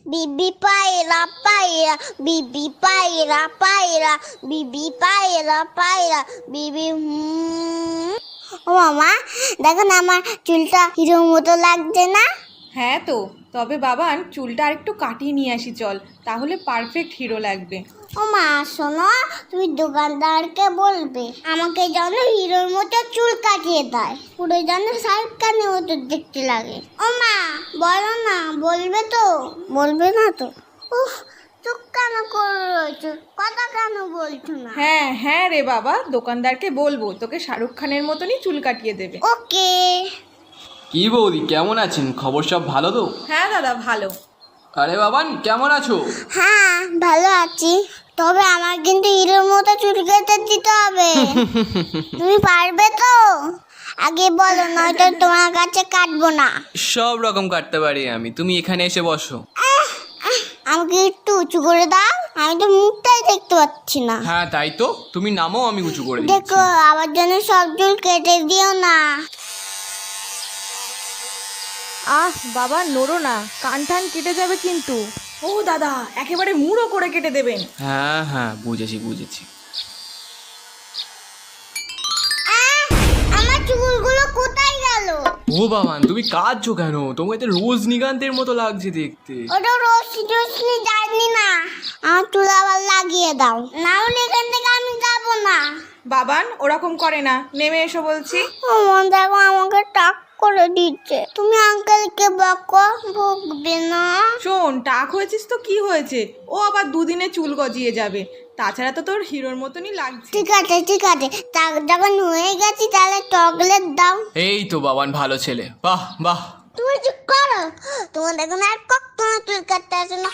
বিবি পায়রা পায়রা, বিবি পায়রা পায়রা, বিবি পায়রা পায়রা, বিবি ও মামা, দেখো না আমার চুলটা হিরোর মতো লাগছে না? হ্যাঁ তো, তবে বাবান চুলটা আরেকটু কাটিয়ে নিয়ে আসি চল, তাহলে পারফেক্ট হিরো লাগবে। ও মা শোনো, তুমি দোকানদারকে বলবে আমাকে যেন হিরোর মতো চুল কাটিয়ে দেয়, পুরো যেন শাহরুখ খানের মতো দেখতে লাগে। ও মা বলো না, বলবে তো? বলবে না তো? উফ, চুপ কেন করে রয়েছো, কথা কেন বলছো না? হ্যাঁ হ্যাঁ রে বাবা, দোকানদারকে বলবো তোকে শাহরুখ খানের মতনই চুল কাটিয়ে দেবে। ওকে। কি বৌদি, কেমন আছেন? খবর সব ভালো তো? হ্যাঁ দাদা ভালো। আরে বাবান, কেমন আছো? হ্যাঁ ভালো আছি, তবে আমার কিন্তু হিরোর মতো চুল কেটে দিতে হবে। তুমি পারবে তো? আগে বলো, নয়তো তোমার কাছে কাটবো না। সব রকম কাটতে পারি আমি, তুমি এখানে এসে বসো। আমাকে একটু উঁচু করে দাও, আমি তো মুখটাই দেখতে পাচ্ছি না। হ্যাঁ তাই তো, তুমি নামো, আমি উঁচু করে দিচ্ছি। দেখো আবার যেন সব চুল কেটে দিও না। আহ বাবা নড়ো না, কান টান কেটে যাবে কিন্তু। ও দাদা, একেবারে মুড়ো করে কেটে দেবেন। হ্যাঁ হ্যাঁ, বুঝেছি বুঝেছি। আমার চুলগুলো কোথায় গেল? ও বাবান, তুমি কাঁদছো কেন? তোমাকে তো রজনীকান্তের মতো লাগছে দেখতে। ওটা রশ্মি জানি না, আমার চুল আবার লাগিয়ে দাও, না হলে এখান থেকে আমি যাবো না। বাবান ওরকম করে না, নেমে এসো বলছি। আমার দেখো আমাকে টাক করে দিচ্ছে, তুমি আঙ্কেলকে বকো, বকবে না। শোন, টাক হয়েছিস তো কি হয়েছে, ও আবার দুদিনে চুল গজিয়ে যাবে, তাছাড়া তো তোর হিরোর মতনই লাগছে। ঠিক আছে ঠিক আছে, টাক যখন হয়ে গেছি তাহলে চকলেট দাও। এই তো বাবান, ভালো ছেলে, বাহ বাহ। তুমি চুপ করো, তোমার দেখো না আর কখনো চুল কাটতে আসে না।